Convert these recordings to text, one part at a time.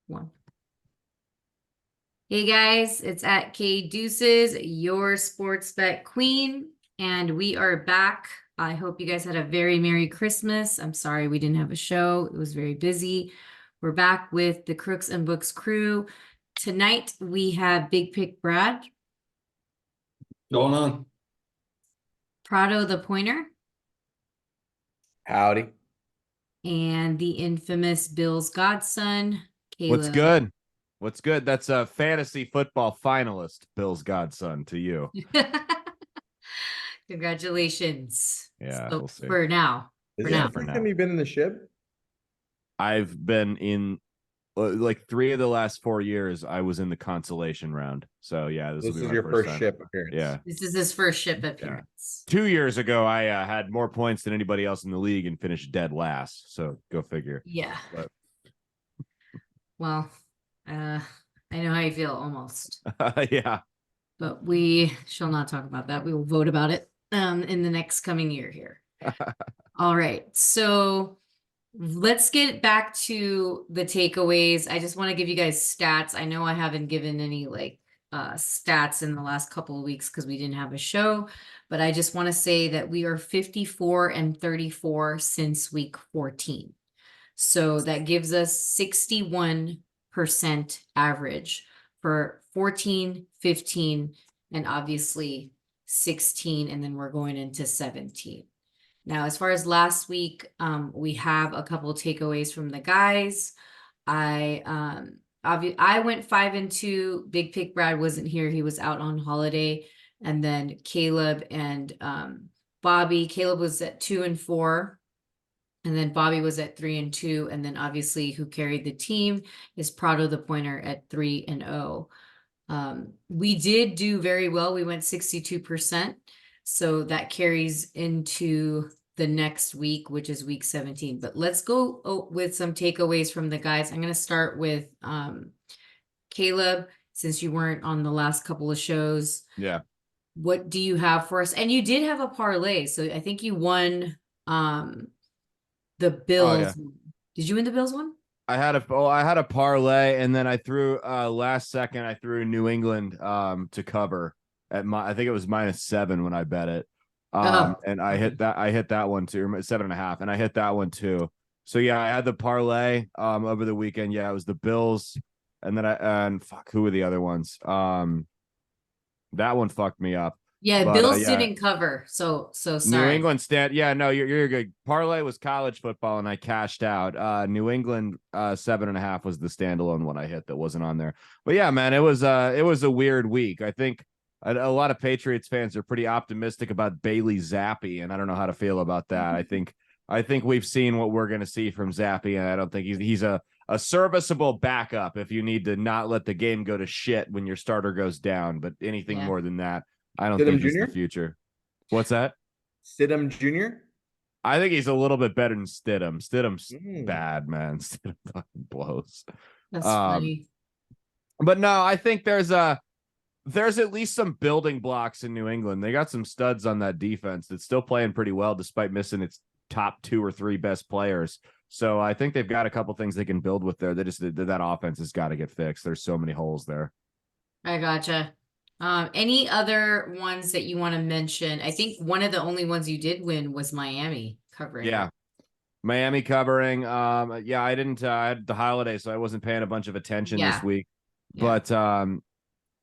One. Hey guys, it's at K Deuces, your sports bet queen, and we are back. I hope you guys had a very Merry Christmas. I'm sorry we didn't have a show. It was very busy. We're back with the Crooks and Books crew. Tonight we have Big Pick Brad. Going on. Prado the Pointer. Howdy. And the infamous Bill's godson, Caleb. What's good? What's good? That's a fantasy football finalist, Bill's godson, to you. Congratulations. Yeah, So we'll see. for now. Is For it now. the first time you've been in the ship? I've been in like 3 of the last 4 years. I was in the consolation round. So yeah, this will be is my your first time. ship appearance. Yeah. This is his first ship appearance. 2 years ago, I had more points than anybody else in the league and finished dead last. So go figure. Yeah. But... Well, I know how you feel almost. Yeah. But we shall not talk about that. We will vote about it in the next coming year here. All right. So let's get back to the takeaways. I just want to give you guys stats. I know I haven't given any stats in the last couple of weeks because we didn't have a show, but I just want to say that we are 54-34 since week 14. So that gives us 61% average for 14, 15, and obviously 16, and then we're going into 17. Now, as far as last week, we have a couple of takeaways from the guys. I went 5-2. Big Pick Brad wasn't here; he was out on holiday. And then Caleb and Bobby. Caleb was at 2-4, and then Bobby was at 3-2. And then obviously, who carried the team is Prado the Pointer at 3-0. We did do very well. We went 62%. So that carries into the next week, which is week 17. But let's go with some takeaways from the guys. I'm going to start with Caleb, since you weren't on the last couple of shows. Yeah. What do you have for us? And you did have a parlay. So I think you won the Bills. Oh, yeah. Did you win the Bills one? I had a parlay, and then I threw last second. I threw New England to cover at I think it was -7 when I bet it. And I hit that one too, 7.5, and I hit that one too. So yeah, I had the parlay over the weekend. Yeah, it was the Bills, and then who were the other ones? That one fucked me up. Yeah, But, Bills yeah. didn't cover. So sorry. New England yeah, no, you're good. Parlay was college football, and I cashed out. New England 7.5 was the standalone one I hit that wasn't on there. But yeah, man, it was a weird week. I think a lot of Patriots fans are pretty optimistic about Bailey Zappi, and I don't know how to feel about that. I think we've seen what we're going to see from Zappi, and I don't think he's a serviceable backup if you need to not let the game go to shit when your starter goes down. But anything more than that, I don't think it's the future. What's that? Stidham Jr.? I think he's a little bit better than Stidham. Stidham's bad, man. Stidham fucking blows. That's funny. But no, I think there's at least some building blocks in New England. They got some studs on that defense that's still playing pretty well despite missing its top 2 or 3 best players. So I think they've got a couple things they can build with there. That offense has got to get fixed. There's so many holes there. I gotcha. Any other ones that you want to mention? I think one of the only ones you did win was Miami covering. Yeah. Miami covering. Yeah, I didn't I had the holiday, so I wasn't paying a bunch of attention this week. Yeah. But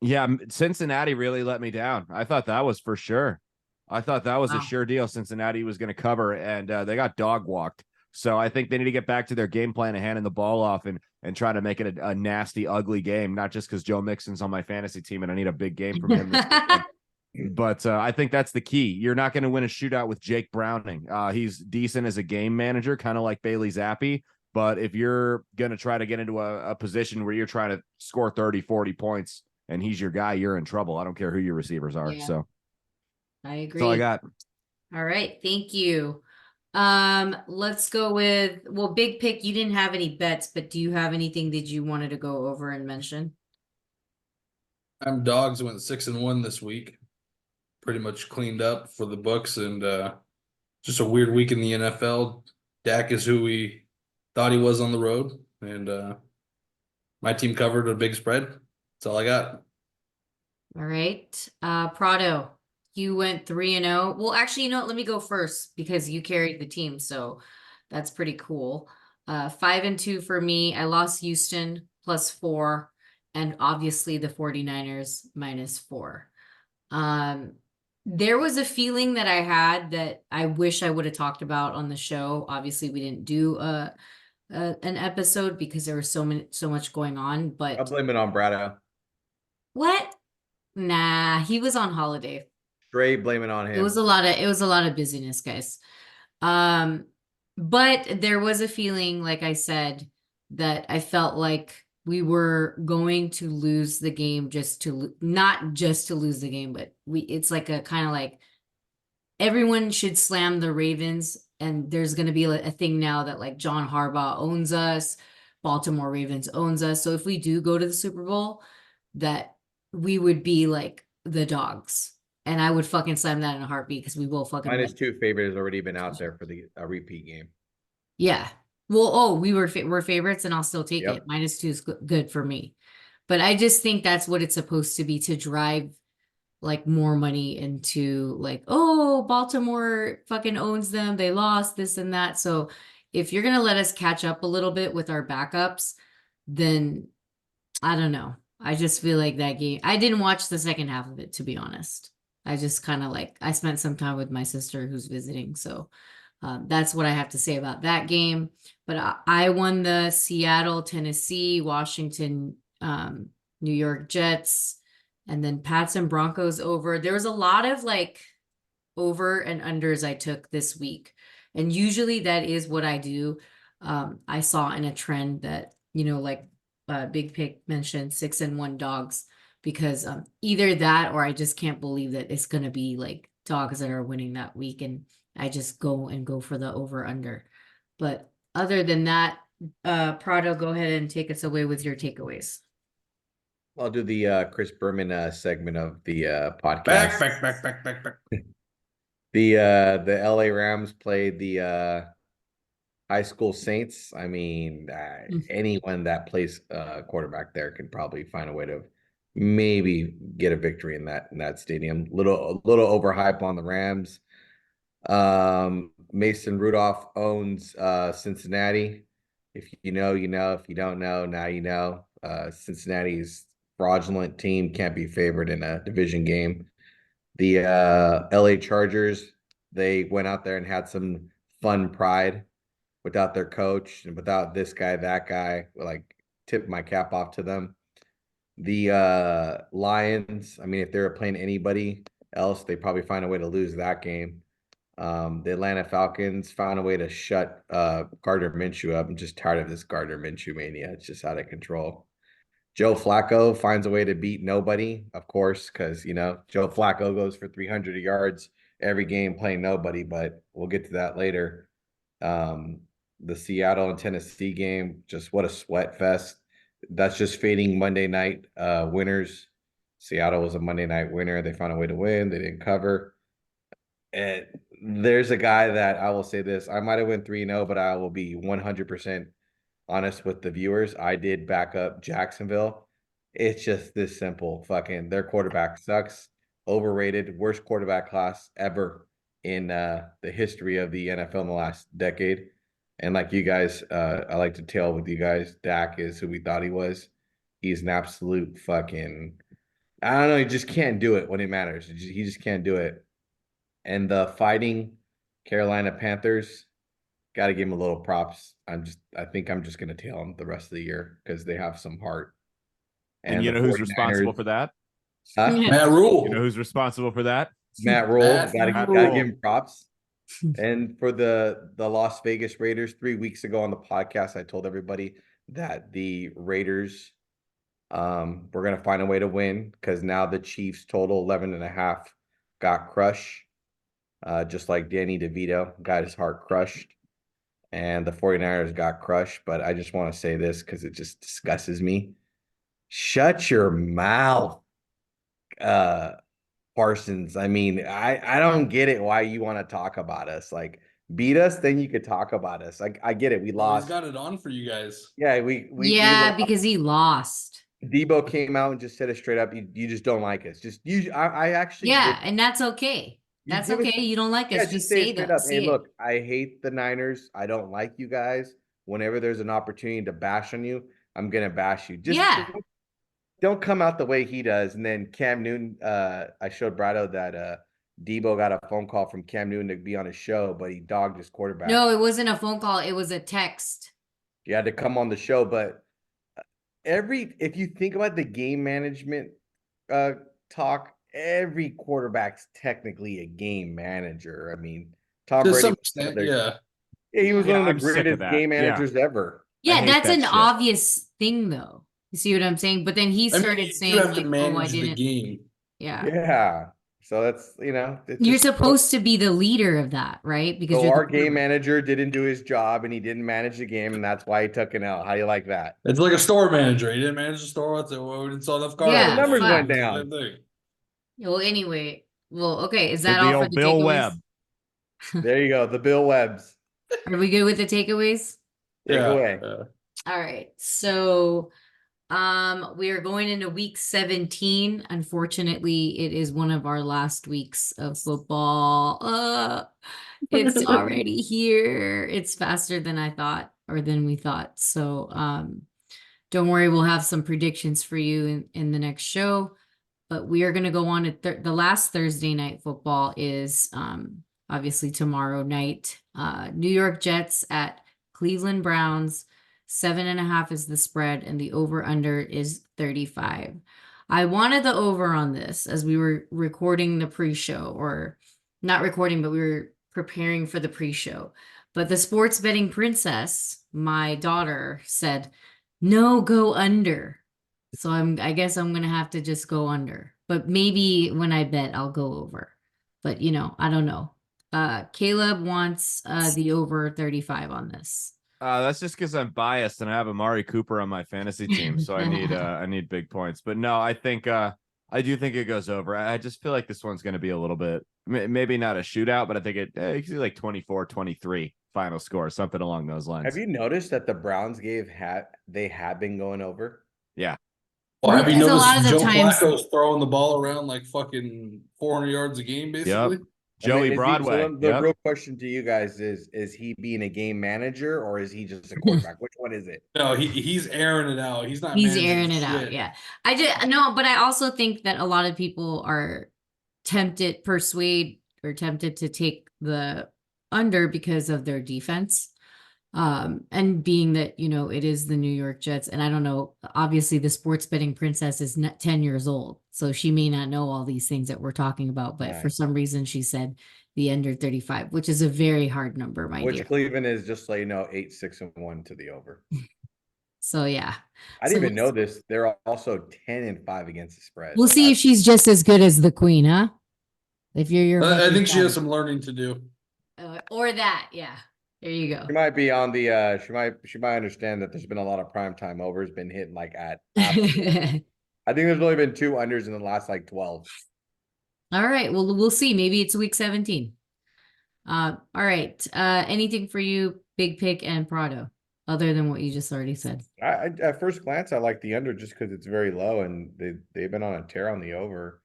yeah, Cincinnati really let me down. I thought that was for sure. I thought that was a sure deal. Cincinnati was going to cover, and they got dog walked. So I think they need to get back to their game plan of handing the ball off and try to make it a nasty, ugly game, not just because Joe Mixon's on my fantasy team and I need a big game from him this weekend. But I think that's the key. You're not going to win a shootout with Jake Browning. He's decent as a game manager, kind of like Bailey Zappi. But if you're going to try to get into a position where you're trying to score 30, 40 points and he's your guy, you're in trouble. I don't care who your receivers are. Yeah. So I agree. That's all I got. All right. Thank you. Let's go with, Big Pick, you didn't have any bets, but do you have anything that you wanted to go over and mention? I'm Dogs went 6-1 this week. Pretty much cleaned up for the books, and just a weird week in the NFL. Dak is who we thought he was on the road, and My team covered a big spread. That's all I got. All right. Prado, you went 3-0. Well, actually, let me go first because you carried the team, so that's pretty cool. 5-2 for me. I lost Houston +4, and obviously the 49ers -4. There was a feeling that I had that I wish I would have talked about on the show. Obviously, we didn't do an episode because there was so much going on, but I'll blame it on Brado. what? Nah, he was on holiday. Straight blame it on him. It was a lot of busyness, guys. But there was a feeling, like I said, that I felt like we were going to lose the game not just to lose the game, but it's like a kind of like everyone should slam the Ravens, and there's going to be a thing now that like John Harbaugh owns us, Baltimore Ravens owns us. So if we do go to the Super Bowl, that we would be like the dogs. And I would fucking slam that in a heartbeat because we will fucking win. -2 favorite has already been out there for the repeat game. Yeah. Well, we're favorites, and I'll still take Yep. it. -2 is good for me. But I just think that's what it's supposed to be, to drive like more money into like, oh, Baltimore fucking owns them. They lost this and that. So if you're gonna let us catch up a little bit with our backups, then I don't know. I just feel like that game. I didn't watch the second half of it, to be honest. I just kind of I spent some time with my sister who's visiting. So that's what I have to say about that game. But I won the Seattle, Tennessee, Washington, New York Jets, and then Pats and Broncos over. There was a lot of like over and unders I took this week. And usually that is what I do. I saw in a trend that, like Big Pig mentioned 6-1 dogs, because either that or I just can't believe that it's going to be like dogs that are winning that week. And I just go for the over under. But other than that, Prado, go ahead and take us away with your takeaways. I'll do the Chris Berman segment of the podcast. Back. The LA Rams played the high school Saints. I mean, anyone that plays quarterback there can probably find a way to maybe get a victory in that stadium. A little overhype on the Rams. Mason Rudolph owns Cincinnati. If you know, you know. If you don't know, now you know. Cincinnati's fraudulent team can't be favored in a division game. The LA Chargers, they went out there and had some fun pride without their coach and without this guy, that guy. Like, tip my cap off to them. The Lions, I mean, if they were playing anybody else, they probably find a way to lose that game. The Atlanta Falcons found a way to shut Gardner Minshew up. I'm just tired of this Gardner Minshew mania. It's just out of control. Joe Flacco finds a way to beat nobody, of course, because, Joe Flacco goes for 300 yards every game playing nobody, but we'll get to that later. The Seattle and Tennessee game, just what a sweat fest. That's just fading Monday night winners. Seattle was a Monday night winner. They found a way to win. They didn't cover. And there's a guy that I will say this. I might have went 3-0, but I will be 100% honest with the viewers. I did back up Jacksonville. It's just this simple. Fucking their quarterback sucks. Overrated. Worst quarterback class ever in the history of the NFL in the last decade. And like you guys, I like to tell with you guys, Dak is who we thought he was. He's an absolute fucking, I don't know, he just can't do it when it matters. He just can't do it. And the fighting Carolina Panthers, got to give him a little props. I think I'm just going to tail them the rest of the year because they have some heart. And you know who's responsible for that? Matt Rule. You know who's responsible for that? Matt Rule. Got to give him props. And for the Las Vegas Raiders, 3 weeks ago on the podcast, I told everybody that the Raiders were going to find a way to win because now the Chiefs total 11.5 got crushed. Just like Danny DeVito got his heart crushed. And the 49ers got crushed. But I just want to say this because it just disgusts me. Shut your mouth, Parsons. I mean, I don't get it why you want to talk about us. Like, beat us, then you could talk about us. I get it. We He's lost. got it on for you guys. Yeah, we Yeah, lost. because he lost. Debo came out and just said it straight up. You just don't like us. Just you. I actually Yeah, and that's okay. You That's give us- okay. You don't like Yeah, us. just Just say it say straight that. up. Hey, Say it. look, I hate the Niners. I don't like you guys. Whenever there's an opportunity to bash on you, I'm gonna bash you. Just Yeah. don't come out the way he does. And then Cam Newton, I showed Brado that Debo got a phone call from Cam Newton to be on his show, but he dogged his quarterback. No, it wasn't a phone call. It was a text. He had to come on the show, but if you think about the game management talk, every quarterback's technically a game manager. I mean, Tom To Brady, some extent, yeah. he was Yeah, one of I'm the sick of greatest that. game managers ever. Yeah, hate that's that an shit. obvious thing, though. You see what I'm saying? But then he started you saying, have to like, "Oh, I manage the didn't." game. Yeah. Yeah. So that's it's You're just- supposed to be the leader of that, right? Because So you're the our game quarterback. manager didn't do his job and he didn't manage the game, and that's why he took an L. How do you like that? It's like a store manager. He didn't manage the store. That's it. Well, we didn't sell enough cars. Yeah, The numbers fuck. went It's the down. same thing. Well, anyway. Well, okay. Is The that all old for the Bill takeaways? Webb. There you go. The Bill Webbs. Are we good with the takeaways? Take away. All right. So we are going into week 17. Unfortunately, it is one of our last weeks of football. It's already here. It's faster than I thought, or than we thought. So don't worry, we'll have some predictions for you in the next show. But we are going to go on to the last Thursday night football is obviously tomorrow night. New York Jets at Cleveland Browns. 7.5 is the spread, and the over-under is 35. I wanted the over on this as we were recording the pre-show, or not recording, but we were preparing for the pre-show. But the sports betting princess, my daughter, said, "No, go under." So I guess I'm gonna have to just go under. But maybe when I bet, I'll go over. But I don't know. Caleb wants the over 35 on this. That's just because I'm biased and I have Amari Cooper on my fantasy team, so I need big points. But no, I think I do think it goes over. I just feel like this one's going to be a little bit, maybe not a shootout, but I think you can see like 24-23 final score, something along those lines. Have you noticed that the Browns they have been going over? Yeah. Well, have you Because a lot of noticed the Joe times- Flacco's throwing the ball around like fucking 400 yards a game, basically? Yep. Joey Is he- Broadway. so the real question to you guys is he being a game manager or is he just a quarterback? Which one is it? No, he's airing it out. He's not. He's managing airing it out. shit. Yeah. I just no, but I also think that a lot of people are tempted to take the under because of their defense. And being that, it is the New York Jets, and I don't know, obviously the sports betting princess is 10 years old, so she may not know all these things that we're talking about, but Right. for some reason she said the under 35, which is a very hard number, my Which dear. Cleveland is, just so you know, 8-6-1 to the over. So yeah. I So didn't even we'll- know this. They're also 10-5 against the spread. We'll see if she's just as good as the queen, huh? If you're your I fucking think she has father. some learning to do. Or that, yeah. There you go. She might be on the she might understand that there's been a lot of primetime overs been hit like at absolute- I think there's only been 2 unders in the last like 12. All right. Well, we'll see. Maybe it's week 17. All right. Anything for you, Big Pick and Prado, other than what you just already said? I at first glance I like the under just because it's very low and they've been on a tear on the over.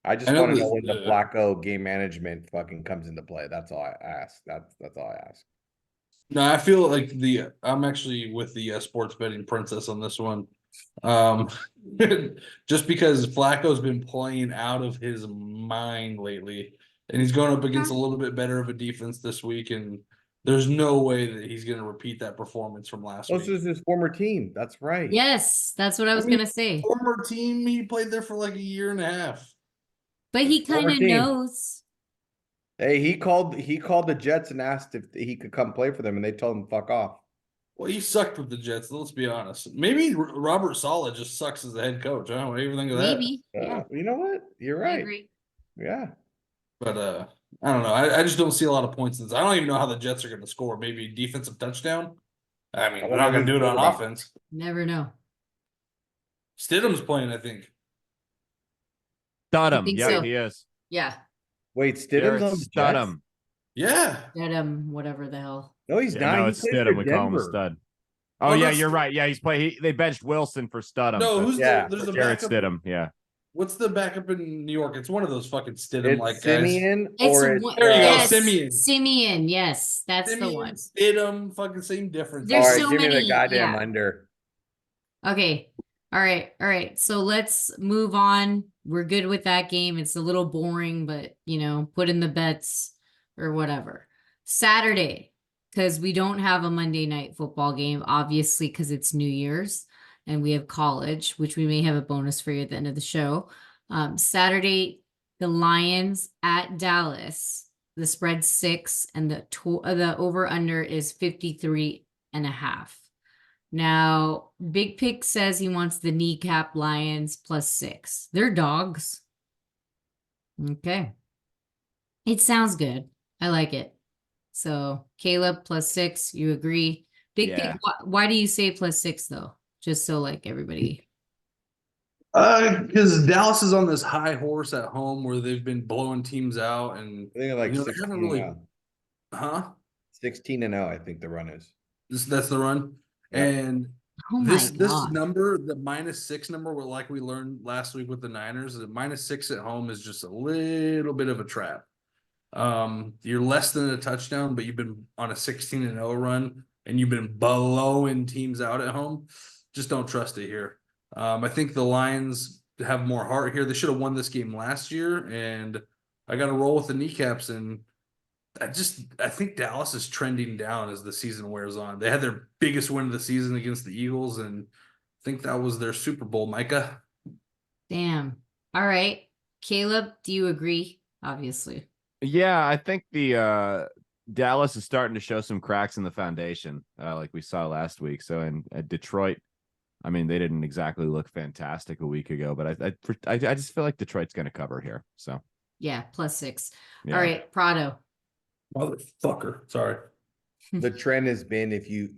I just I know want to know when this- the Flacco game management fucking comes into play. That's all I ask. That's all I ask. No, I feel like I'm actually with the sports betting princess on this one. Just because Flacco's been playing out of his mind lately, and he's going up against a little bit better of a defense this week, and there's no way that he's going to repeat that performance from last This week. is his former team. That's right. Yes, that's what I was mean, gonna say. Former team, he played there for like a year and a half. But he Former kind of team. knows. Hey, he called the Jets and asked if he could come play for them, and they told him fuck off. Well, he sucked with the Jets. Let's be honest. Maybe Robert Saleh just sucks as a head coach. Huh? What do you think of that? Maybe. Yeah, You know what? You're I right. agree. Yeah. But I don't know. I just don't see a lot of points in this. I don't even know how the Jets are going to score. Maybe defensive touchdown. I mean, I they're wonder not going to who's do it on quarterback. offense. Never know. Stidham's playing, I think. Studham. think Yeah, so. he is. Yeah. Wait, Stidham's on the Jets? Studham. Yeah. Stidham, whatever the hell. No, he's Yeah, not. no, He it's plays for Stidham. We call him a Denver. stud. Oh, Oh, yeah, that's- you're right. Yeah, they benched Wilson for Stidham. No, That's who's Yeah. there's a Jarrett backup. Stidham. Yeah. What's the backup in New York? It's one of those fucking Stidham-like It's guys. Simeon It's or it's one, There you go, yes, Simeon. Simeon, yes, that's the Simeon, one. Stidham, fucking same difference. There's all right, so give me the many, goddamn yeah. under. Okay. All right. So let's move on. We're good with that game. It's a little boring, but put in the bets or whatever. Saturday, because we don't have a Monday night football game, obviously, because it's New Year's and we have college, which we may have a bonus for you at the end of the show. Saturday, the Lions at Dallas. The spread's 6 and the over under is 53.5. Now, Big Pick says he wants the kneecap Lions +6. They're dogs. Okay. It sounds good. I like it. So, Caleb +6, you agree? Big Yeah. Pick, why do you say +6 though? Just so everybody. Because Dallas is on this high horse at home where they've been blowing teams out, and I think like they 16 haven't really, and 0. I think the run is. That's the run. Yeah. And Oh my this God. number, the -6 number, like we learned last week with the Niners, the -6 at home is just a little bit of a trap. You're less than a touchdown, but you've been on a 16-0 run, and you've been blowing teams out at home. Just don't trust it here. I think the Lions have more heart here. They should have won this game last year, and I got to roll with the kneecaps. And I think Dallas is trending down as the season wears on. They had their biggest win of the season against the Eagles, and I think that was their Super Bowl, Micah. Damn. All right. Caleb, do you agree? Obviously. Yeah, I think the Dallas is starting to show some cracks in the foundation, like we saw last week. So in Detroit, I mean, they didn't exactly look fantastic a week ago, but I just feel like Detroit's going to cover here. So yeah, +6. yeah. All right, Prado. Motherfucker. Sorry. The trend has been if you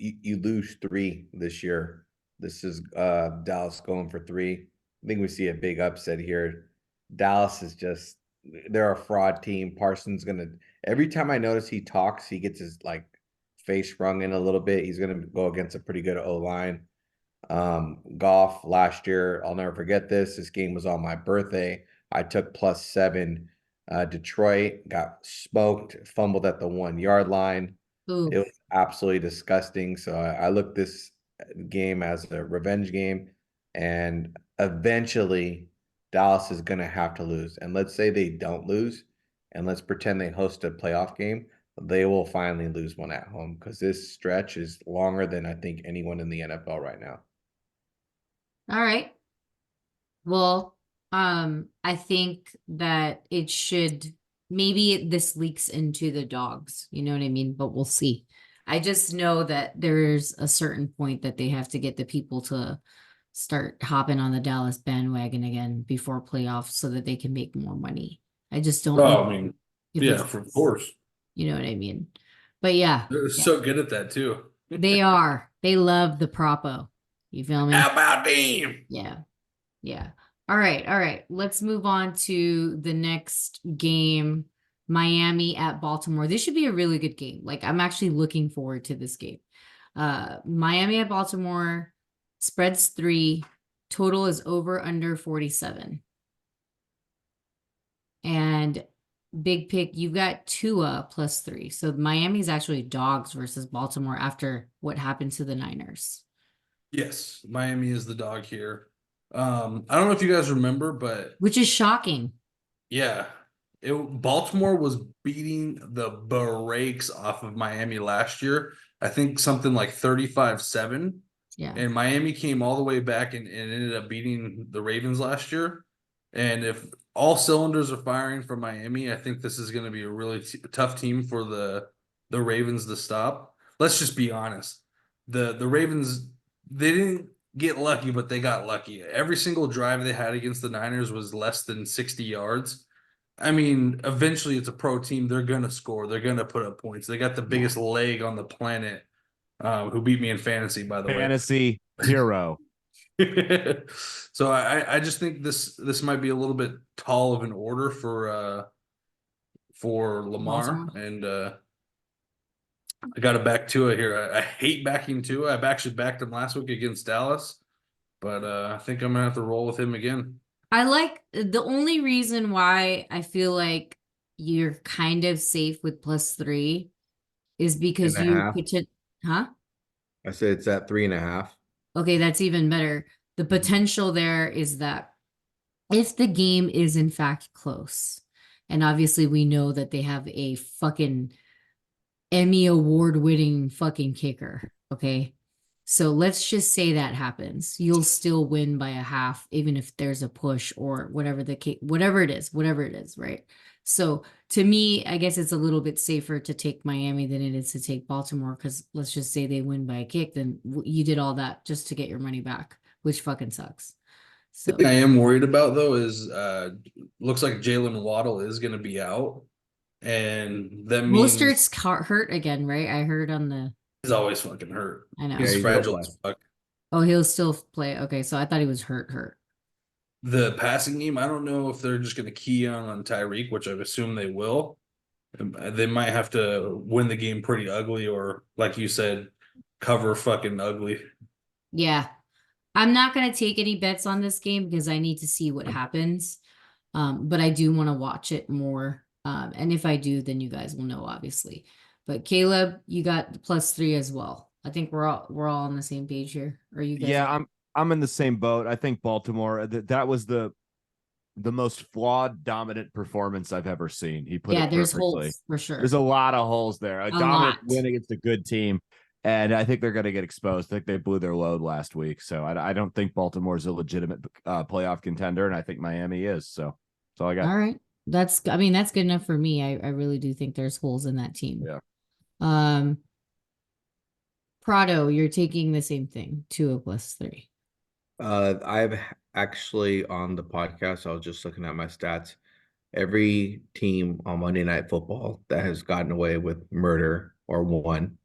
lose 3 this year, this is Dallas going for 3. I think we see a big upset here. Dallas is just, they're a fraud team. Parsons every time I notice he talks, he gets his face sprung in a little bit. He's gonna go against a pretty good O-line. Goff last year, I'll never forget this. This game was on my birthday. I took +7. Detroit got smoked, fumbled at the 1-yard line. Ooh. It was absolutely disgusting. So I looked this game as a revenge game, and eventually Dallas is going to have to lose. And let's say they don't lose, and let's pretend they host a playoff game. They will finally lose one at home because this stretch is longer than I think anyone in the NFL right now. All right. Well, I think that it should, maybe this leaks into the dogs, you know what I mean? But we'll see. I just know that there's a certain point that they have to get the people to start hopping on the Dallas bandwagon again before playoffs so that they can make more money. I just don't know. I mean, if yeah, it's- of course. You know what I mean? But yeah. They're so good at that too. They are. They love the propo. You feel me? How about them? Yeah. Yeah. All right. Let's move on to the next game. Miami at Baltimore. This should be a really good game. I'm actually looking forward to this game. Miami at Baltimore, spreads 3, total is over under 47. And Big Pick, you've got Tua +3. So Miami's actually dogs versus Baltimore after what happened to the Niners. Yes, Miami is the dog here. I don't know if you guys remember, but Which is shocking. yeah, Baltimore was beating the brakes off of Miami last year. I think something like 35-7. Yeah. And Miami came all the way back and ended up beating the Ravens last year. And if all cylinders are firing for Miami, I think this is going to be a really tough team for the Ravens to stop. Let's just be honest. The Ravens, they didn't get lucky, but they got lucky. Every single drive they had against the Niners was less than 60 yards. I mean, eventually it's a pro team. They're going to score. They're going to put up points. They got the biggest leg on the planet, who beat me in fantasy, by the way. Fantasy hero. So I just think this might be a little bit tall of an order for for Lamar, Baltimore. and I got to back Tua here. I hate backing Tua. I've actually backed him last week against Dallas, but I think I'm gonna have to roll with him again. I like the only reason why I feel like you're kind of safe with +3 is because And a you half. huh? I said it's at 3.5. Okay, that's even better. The potential there is that if the game is in fact close, and obviously we know that they have a fucking Emmy award winning fucking kicker, okay? So let's just say that happens. You'll still win by a half, even if there's a push or whatever whatever it is, right? So to me, I guess it's a little bit safer to take Miami than it is to take Baltimore, because let's just say they win by a kick, then you did all that just to get your money back, which fucking sucks. So The thing I am worried about though is looks like Jalen Waddle is going to be out, and that means Mostert's hurt again, right? I heard on the. he's always fucking hurt. I know. He's Yeah, he'll fragile play. as fuck. Oh, he'll still play. Okay, so I thought he was hurt. The passing game, I don't know if they're just going to key on Tyreek, which I assume they will. They might have to win the game pretty ugly, or like you said, cover fucking ugly. Yeah. I'm not going to take any bets on this game because I need to see what happens. But I do want to watch it more. And if I do, then you guys will know, obviously. But Caleb, you got the +3 as well. I think we're all on the same page here. Or you guys? Yeah, I'm in the same boat. I think Baltimore, that was the most flawed dominant performance I've ever seen. He put it there's perfectly. holes for sure. There's a lot of holes there. A dominant lot. win against a good team, and I think they're going to get exposed. I think they blew their load last week, so I don't think Baltimore's a legitimate playoff contender, and I think Miami is. So that's all I got. All right. That's good enough for me. I really do think there's holes in that team. Yeah. Prado, you're taking the same thing, 2 +3. I've actually on the podcast, I was just looking at my stats. Every team on Monday Night Football that has gotten away with murder or won,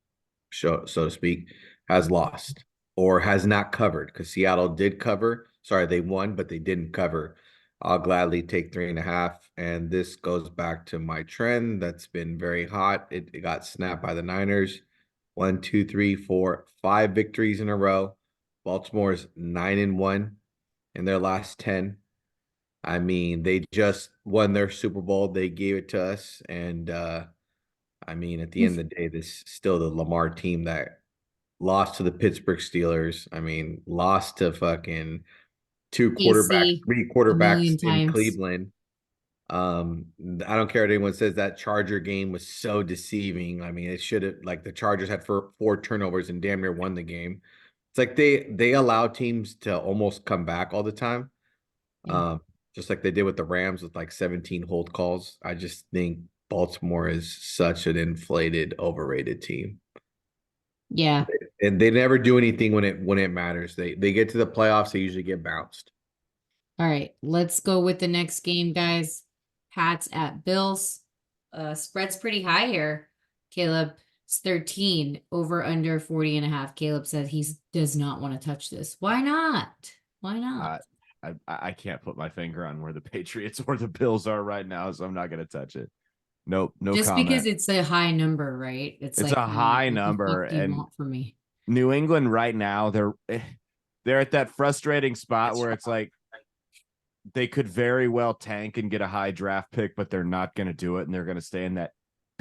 so to speak, has lost or has not covered, because Seattle did cover. Sorry, they won, but they didn't cover. I'll gladly take 3.5. And this goes back to my trend that's been very hot. It got snapped by the Niners. 1, 2, 3, 4, 5 victories in a row. Baltimore's 9-1 in their last 10. I mean, they just won their Super Bowl. They gave it to us. And I mean, at the end of the day, this is still the Lamar team that lost to the Pittsburgh Steelers. I mean, lost to fucking 2 quarterbacks, 3 quarterbacks in Cleveland. I don't care what anyone says, that Charger game was so deceiving. I mean, it should have, like, the Chargers had 4 turnovers and damn near won the game. It's like they allow teams to almost come back all the time. Just like they did with the Rams with like 17 hold calls. I just think Baltimore is such an inflated, overrated team. Yeah. And they never do anything when it matters. They get to the playoffs, they usually get bounced. All right, let's go with the next game, guys. Pats at Bills. Spread's pretty high here, Caleb. It's 13, over under 40.5. Caleb said he does not want to touch this. Why not? Why not? I can't put my finger on where the Patriots or the Bills are right now, so I'm not going to touch it. Nope, no Just comment. because it's a high number, right? It's like, a high what the number, fuck do you and want from me? New England right now, they're at that frustrating spot where it's like they could very well tank and get a high draft pick, but they're not going to do it, and they're going to stay in that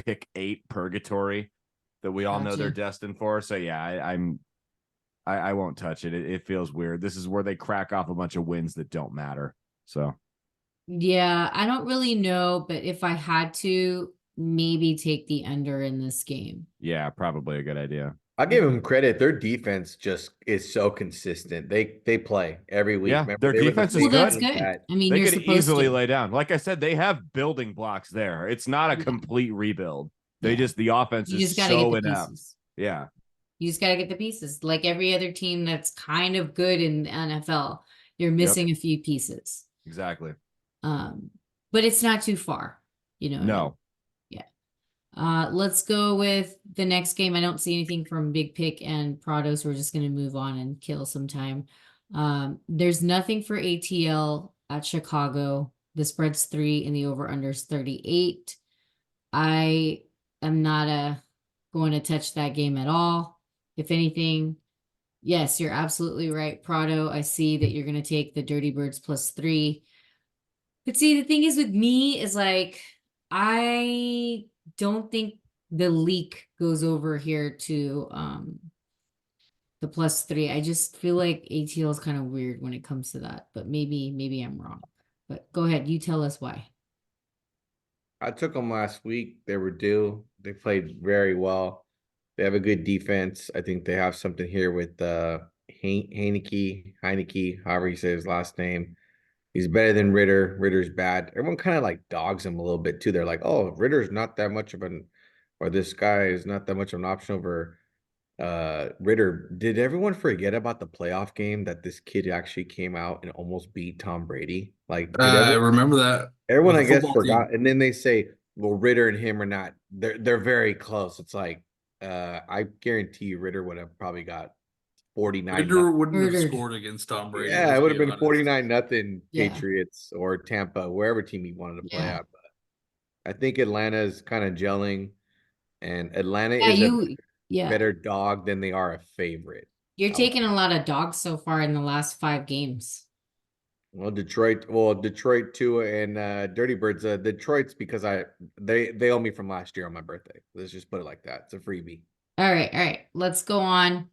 pick 8 purgatory that we all know they're destined for. So yeah, I won't touch it. It feels weird. This is where they crack off a bunch of wins that don't matter. So yeah, I don't really know, but if I had to, maybe take the under in this game. Yeah, probably a good idea. I'll give them credit. Their defense just is so consistent. They play every week. Yeah, Remember, their defense is Well, good. that's good. I mean, They you're could supposed easily to lay down. Like I said, they have building blocks there. It's not a complete rebuild. They just, the offense You is just gotta so get the inept. pieces. Yeah. You just got to get the pieces. Like every other team that's kind of good in the NFL, you're missing a few pieces. Exactly. But it's not too far, you know. No. Yeah. Let's go with the next game. I don't see anything from Big Pick and Prado, so we're just going to move on and kill some time. There's nothing for ATL at Chicago. The spread's 3 and the over-under's 38. I am not going to touch that game at all. If anything, yes, you're absolutely right, Prado. I see that you're going to take the Dirty Birds +3. But see, the thing is with me is like, I don't think the leak goes over here to the +3. I just feel like ATL is kind of weird when it comes to that, but maybe I'm wrong. But go ahead, you tell us why. I took them last week. They were due. They played very well. They have a good defense. I think they have something here with Heineke, however you say his last name. He's better than Ritter. Ritter's bad. Everyone kind of like dogs him a little bit too. They're like, oh, Ritter's not that much of an, or this guy is not that much of an option over Ritter. Did everyone forget about the playoff game that this kid actually came out and almost beat Tom Brady? Like, did I remember that. everyone, With I the guess, football forgot. team. And then they say, well, Ritter and him are not, they're very close. It's like, I guarantee you Ritter would have probably got 49. Ritter wouldn't have Murdered. scored against Tom Brady. Yeah, let's it would be have been honest. 49-0 Yeah. Patriots or Tampa, wherever team he wanted to play Yeah. at. But I think Atlanta is kind of gelling, and Atlanta Yeah, is a yeah. better dog than they are a favorite. You're I would- taking a lot of dogs so far in the last 5 games. Well, Detroit too, and Dirty Birds. Detroit's because they owe me from last year on my birthday. Let's just put it like that. It's a freebie. All right. Let's go on.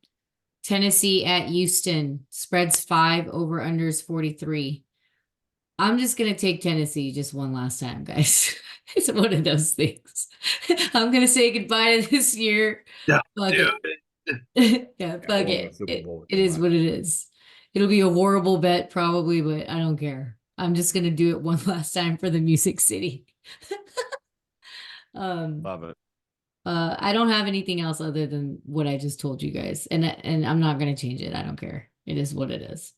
Tennessee at Houston. Spreads 5, over unders 43. I'm just gonna take Tennessee just one last time, guys. It's one of those things. I'm gonna say goodbye to this year. Yeah, Fuck dude. it. Yeah, I fuck won the it. Super Bowl with It them is last what it is. It'll be a horrible bet probably, but I don't care. I'm just gonna do it one last time for the Music City. Love it. I don't have anything else other than what I just told you guys, and I'm not gonna change it. I don't care. It is what it is.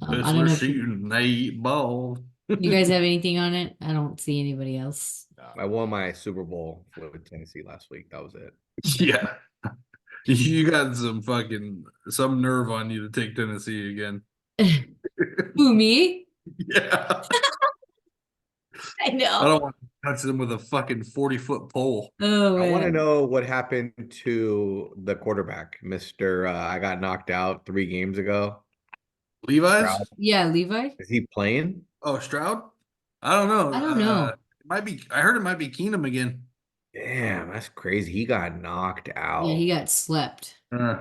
I don't know if shooting, they eat ball. you guys have anything on it. I don't see anybody else. I won my Super Bowl with Tennessee last week. That was it. Yeah. You got some nerve on you to take Tennessee again. Who, me? Yeah. I know. I don't want to touch them with a fucking 40-foot pole. Oh, I want to man. know what happened to the quarterback, Mr. I got knocked out 3 games ago. Levi's? Stroud. Yeah, Levi. Is he playing? Oh, Stroud? I don't know. I don't know. I heard it might be Keenum again. Damn, that's crazy. He got knocked out. Yeah, he got slept. I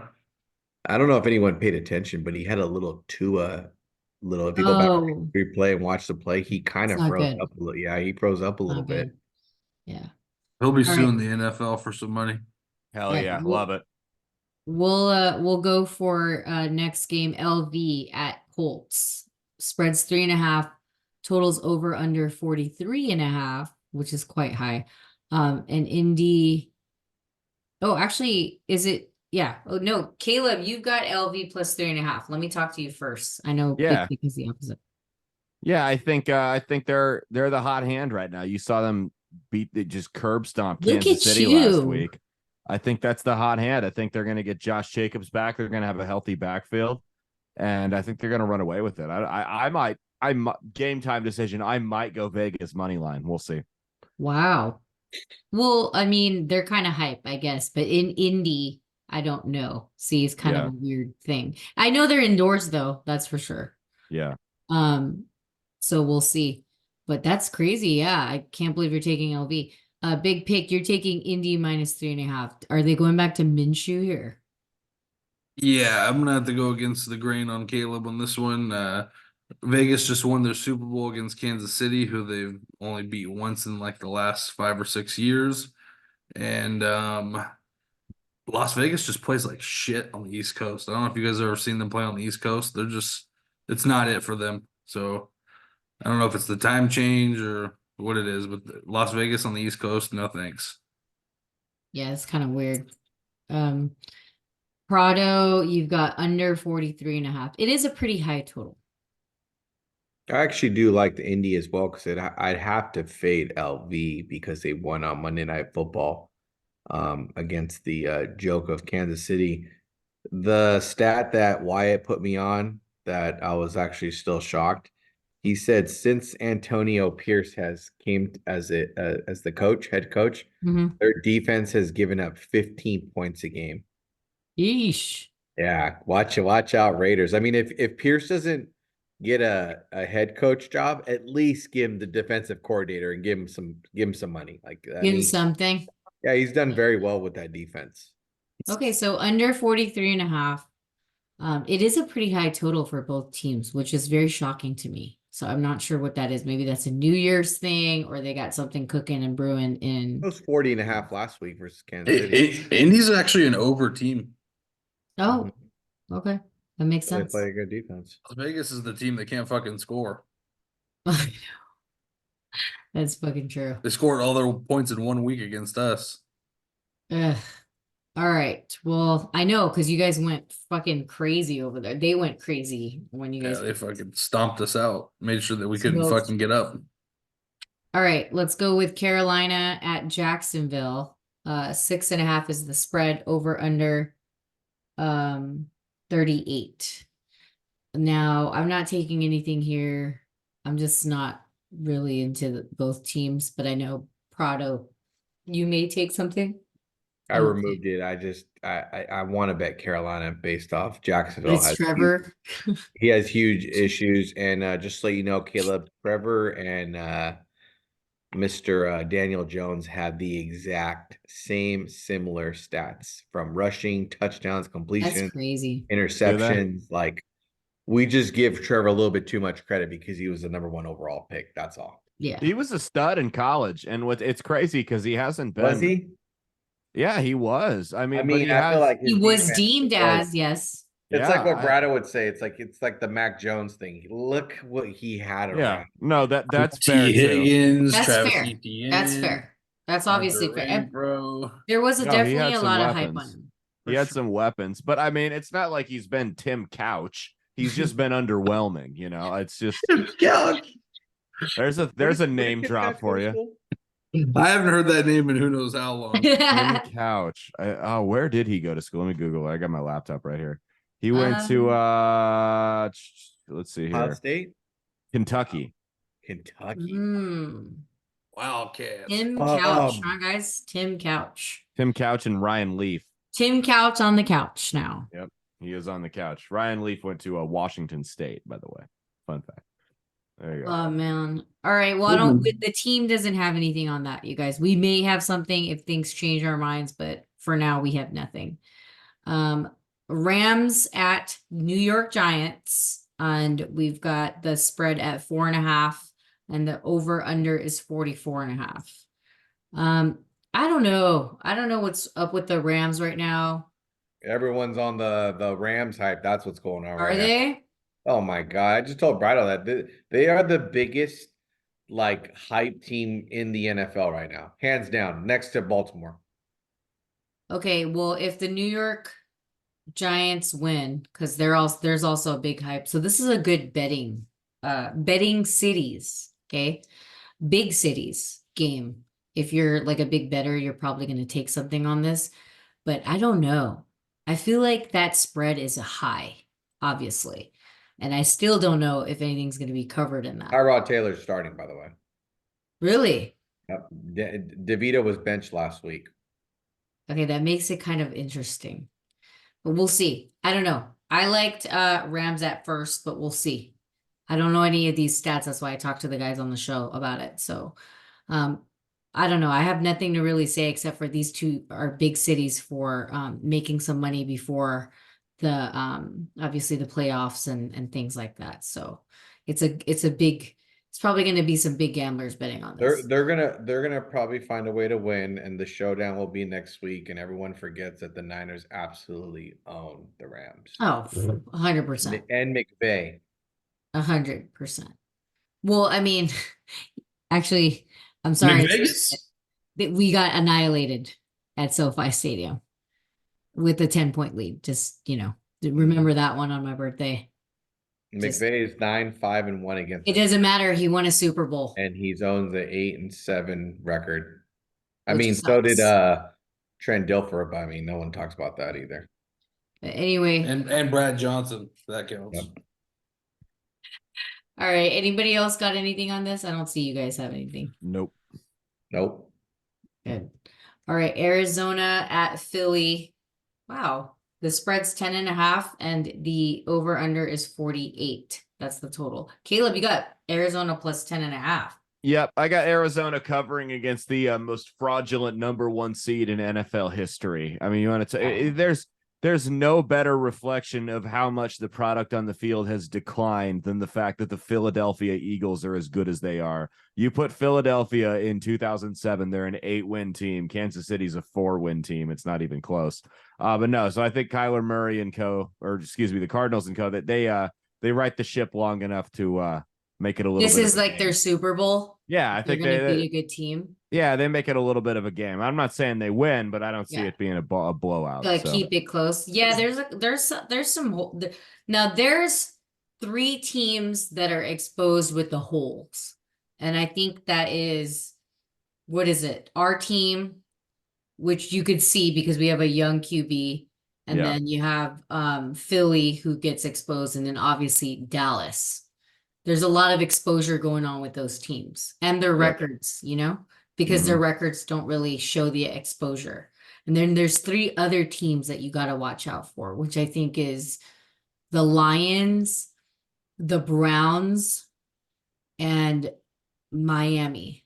don't know if anyone paid attention, but he had a little Tua. If you go back to replay and watch the play, he kind of It's not froze good. up a little. Yeah, he froze up a little Not bit. good. Yeah. He'll be All suing the NFL for some money. Hell Right, yeah, we'll- love it. We'll go for next game, LV at Colts. Spreads 3.5, totals over under 43.5, which is quite high. And Indy. Oh, actually, is it? Yeah. Oh no, Caleb, you've got LV +3.5. Let me talk to you first. I know Yeah. Big Dick is the opposite. Yeah, I think they're the hot hand right now. You saw them just curb stomp Look Kansas at City last you. week. I think that's the hot hand. I think they're going to get Josh Jacobs back. They're going to have a healthy backfield, and I think they're going to run away with it. I might game time decision. I might go Vegas money line. We'll see. Wow. Well, I mean, they're kind of hype, I guess, but in Indy, I don't know. See, it's kind of a weird thing. I know they're indoors though, that's for sure. Yeah. So we'll see. But that's crazy. Yeah, I can't believe you're taking LV. Big pick, you're taking Indy -3.5. Are they going back to Minshew here? Yeah, I'm gonna have to go against the grain on Caleb on this one. Vegas just won their Super Bowl against Kansas City, who they've only beat once in like the last 5 or 6 years. And Las Vegas just plays like shit on the East Coast. I don't know if you guys have ever seen them play on the East Coast. It's not it for them. So I don't know if it's the time change or what it is, but Las Vegas on the East Coast, no thanks. Yeah, it's kind of weird. Prado, you've got under 43.5. It is a pretty high total. I actually do like the Indy as well because I'd have to fade LV because they won on Monday Night Football against the joke of Kansas City. The stat that Wyatt put me on that I was actually still shocked. He said since Antonio Pierce has came as the head coach, their defense has given up 15 points a game. Yeesh. Yeah, watch out, Raiders. I mean, if Pierce doesn't get a head coach job, at least give him the defensive coordinator and give him some money. Like Give him something. Yeah, he's done very well with that defense. Okay, so under 43.5. It is a pretty high total for both teams, which is very shocking to me. So I'm not sure what that is. Maybe that's a New Year's thing, or they got something cooking and brewing in. It was 40.5 last week versus Kansas City. Indy's actually an over team. Oh, okay. That makes sense. They play a good defense. Las Vegas is the team that can't fucking score. That's fucking true. They scored all their points in 1 week against us. Ugh. All right. Well, I know because you guys went fucking crazy over there. They went crazy when you guys. Yeah, they fucking stomped us out. Made sure that we couldn't Smoked. fucking get up. All right. Let's go with Carolina at Jacksonville. 6.5 is the spread, over under 38. Now, I'm not taking anything here. I'm just not really into both teams, but I know Prado, you may take something. I removed it. I want to bet Carolina based off Jacksonville. It's Trevor. He has huge issues, and just so you know, Caleb, Trevor, and Mr. Daniel Jones have the exact similar stats from rushing, touchdowns, completions, That's crazy. interceptions. Like, we just give Trevor a little bit too much credit because he was the number 1 overall pick. That's all. Yeah, he was a stud in college, and it's crazy because he hasn't been. Was he? Yeah, he was. I mean, I feel like he was deemed as, yes. It's like what Brado would say. It's like the Mac Jones thing. Look what he had around. Yeah, no, that's fair T. Higgins, That's Travis fair. Etienne, That's fair. That's obviously Hunter fair. Renfrow. There was No, he definitely had a some lot of hype on weapons. him. He had some weapons, but I mean, it's not like he's been Tim Couch. He's just been underwhelming. You know, it's just there's a name drop for you. I haven't heard that name in who knows how long. Tim Couch. Where did he go to school? Let me Google it. I got my laptop right here. He went to let's see here. Ohio State, Kentucky. Wildcats. Tim Couch, huh, guys? Tim Couch. Tim Couch and Ryan Leaf. Tim Couch on the couch now. Yep, he is on the couch. Ryan Leaf went to Washington State, by the way. Fun fact. There you go. Oh man. All right. Well, the team doesn't have anything on that, you guys. We may have something if things change our minds, but for now we have nothing. Rams at New York Giants, and we've got the spread at 4.5, and the over under is 44.5. I don't know. I don't know what's up with the Rams right now. Everyone's on the Rams hype. That's what's going on. Are they? Oh my God. I just told Brado that they are the biggest hype team in the NFL right now. Hands down, next to Baltimore. Okay, well, if the New York Giants win, because there's also a big hype. So this is a good betting cities, okay? Big cities game. If you're like a big bettor, you're probably going to take something on this. But I don't know. I feel like that spread is a high, obviously. And I still don't know if anything's going to be covered in that. Tyrod Taylor's starting, by the way. Really? Yep. DeVito was benched last week. Okay, that makes it kind of interesting. But we'll see. I don't know. I liked Rams at first, but we'll see. I don't know any of these stats. That's why I talked to the guys on the show about it. So I don't know. I have nothing to really say except for these two are big cities for making some money before the obviously the playoffs and things like that. So it's probably going to be some big gamblers betting on this. They're gonna probably find a way to win, and the showdown will be next week, and everyone forgets that the Niners absolutely own the Rams. Oh, 100%. And McVay. 100%. Well, I mean, actually, I'm sorry. We got annihilated at SoFi Stadium with a 10-point lead. Just, remember that one on my birthday. McVay is 9-5-1 against. It doesn't matter. He won a Super Bowl, and he's owns the 8-7 record. I Which mean, sucks. so did Trent Dilfer, but I mean, no one talks about that either. But anyway, And Brad Johnson, that counts. Yep. all All right. Anybody else got anything on this? I don't see you guys have anything. Nope. Nope. Good. All right. Arizona at Philly. Wow. The spread's 10.5 and the over under is 48. That's the total. Caleb, you got Arizona plus 10.5. Yep, I got Arizona covering against the most fraudulent number 1 seed in NFL history. I mean, you want to there's no better reflection of how much the product on the field has declined than the fact that the Philadelphia Eagles are as good as they are. You put Philadelphia in 2007, they're an 8-win team. Kansas City's a 4-win team. It's not even close. But no, so I think Kyler Murray and the Cardinals and co, that they right the ship long enough to make it a little. This bit is of a like game. their Super Bowl. Yeah, I think they're gonna beat a good team. Yeah, they make it a little bit of a game. I'm not saying they win, but I don't see it being a blowout. Like keep it close. Yeah, there's some now there's 3 teams that are exposed with the holes. And I think that is, what is it? Our team, which you could see because we have a young QB, and then you have Philly who gets exposed, and then obviously Dallas. There's a lot of exposure going on with those teams and their records, because their records don't really show the exposure. And then there's 3 other teams that you got to watch out for, which I think is the Lions, the Browns, and Miami.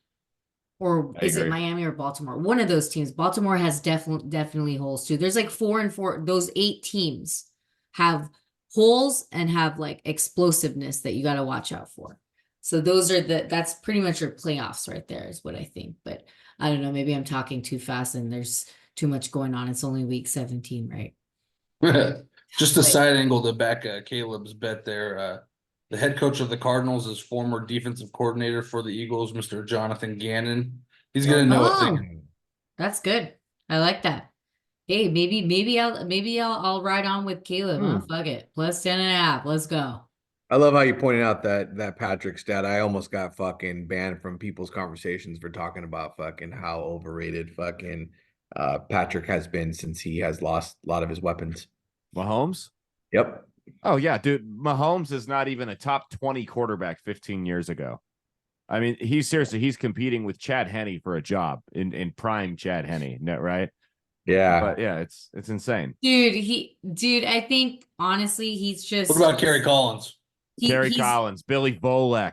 Or is it Miami or Baltimore? One of those teams. Baltimore has definitely holes too. There's like 4 and 4. Those 8 teams have holes and have like explosiveness that you got to watch out for. So that's pretty much your playoffs right there is what I think. But I don't know, maybe I'm talking too fast and there's too much going on. It's only week 17, right? Just a side angle to back Caleb's bet there. The head coach of the Cardinals is former defensive coordinator for the Eagles, Mr. Jonathan Gannon. He's gonna know a thing. That's good. I like that. Hey, maybe I'll ride on with Caleb. Huh? Fuck it. Plus 10.5. Let's go. I love how you pointed out that Patrick stat. I almost got fucking banned from people's conversations for talking about fucking how overrated fucking Patrick has been since he has lost a lot of his weapons. Mahomes? Yep. Oh yeah, dude. Mahomes is not even a top 20 quarterback 15 years ago. I mean, he's competing with Chad Henne for a job in prime Chad Henne, right? Yeah. But yeah, it's insane. Dude, I think honestly he's just. What about Kerry Collins? Kerry Collins, Billy Volek.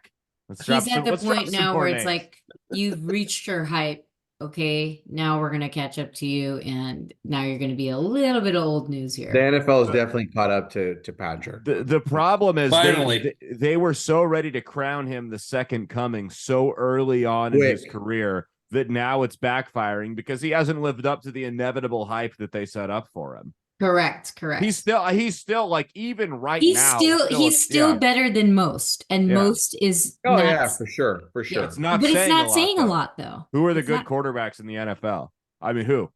He's at the point now where it's like you've reached your hype. Okay, now we're gonna catch up to you, and now you're gonna be a little bit of old news here. The NFL is definitely caught up to Patrick. The problem is finally they were so ready to crown him the second coming so early on in his career that now it's backfiring because he hasn't lived up to the inevitable hype that they set up for him. Correct. He's still like, even right now. He's still better than most, and most is. For sure. Yeah, it's not, but it's not saying a lot though. Who are the good quarterbacks in the NFL? I mean, who?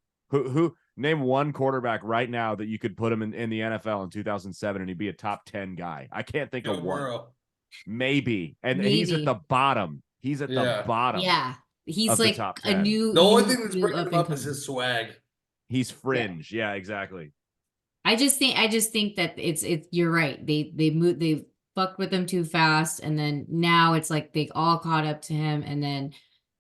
Name one quarterback right now that you could put him in the NFL in 2007 and he'd be a top 10 guy. I can't think of one. Maybe, and he's at the bottom. He's at the bottom. Yeah, he's like a new. The only thing that's bringing him up is his swag. He's fringe. Yeah, exactly. I just think that it's you're right. They fucked with him too fast, and then now it's like they all caught up to him, and then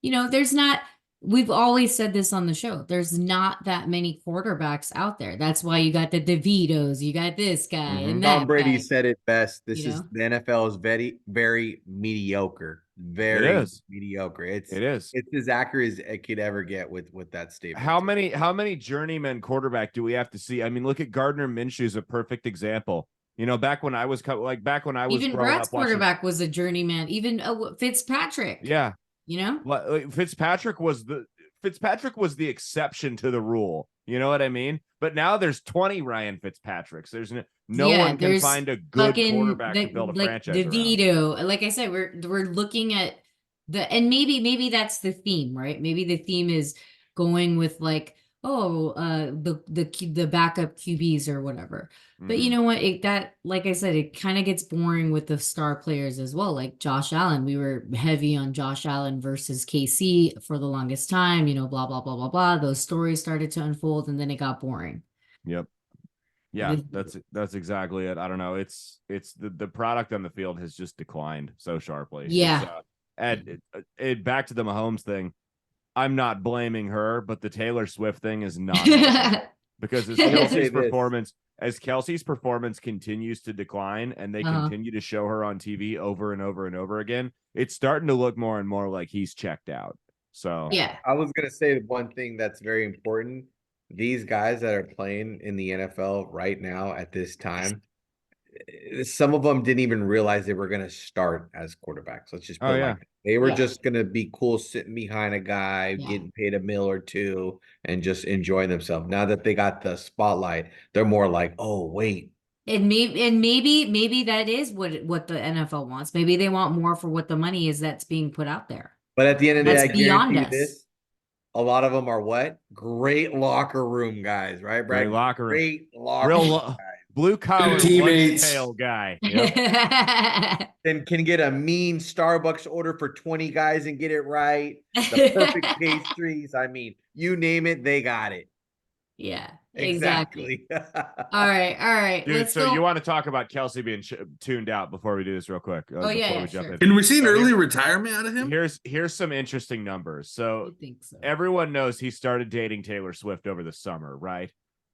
there's not. We've always said this on the show. There's not that many quarterbacks out there. That's why you got the DeVitos, you got this guy, and that Tom Brady guy. said it best. The NFL is very, very mediocre. Very mediocre. It is. It's as accurate as it could ever get with that statement. How many journeyman quarterback do we have to see? I mean, look at Gardner Minshew is a perfect example. Back when I was even Brad's quarterback was a journeyman. Even Fitzpatrick. Yeah. Fitzpatrick was the exception to the rule. You know what I mean? But now there's 20 Ryan Fitzpatricks. There's no one can find a good quarterback to build a franchise DeVito. around. Like I said, we're looking at and maybe that's the theme, right? Maybe the theme is going with like, the backup QBs or whatever. But you know what? Like I said, it kind of gets boring with the star players as well. Like Josh Allen, we were heavy on Josh Allen versus KC for the longest time. Blah blah blah blah blah. Those stories started to unfold, and then it got boring. Yep. Yeah, that's exactly it. I don't know. It's the product on the field has just declined so sharply. Yeah. And back to the Mahomes thing. I'm not blaming her, but the Taylor Swift thing is not because as Kelsey's performance continues to decline and they continue to show her on TV over and over and over again, it's starting to look more and more like he's checked out. So yeah, I was gonna say one thing that's very important. These guys that are playing in the NFL right now at this time, some of them didn't even realize they were going to start as quarterbacks. Let's just put it like that. They were just going to be cool sitting behind a guy, getting paid $1 or $2 million, and just enjoying themselves. Now that they got the spotlight, they're more like, oh, wait. And maybe that is what the NFL wants. Maybe they want more for what the money is that's being put out there. But at the end of the day, I beyond guarantee you us. this. A lot of them are what? Great locker room guys, right, Brad? Great locker room. Great locker room guys. Blue collar teammates. tail guy. Yep. And can get a mean Starbucks order for 20 guys and get it right. The perfect pastries. I mean, you name it, they got it. Yeah, exactly. All right. Dude, Let's so go. You want to talk about Kelsey being tuned out before we do this real quick? Sure. Can we see an early retirement out of him? Here's some interesting numbers. So I think so. Everyone knows he started dating Taylor Swift over the summer, right?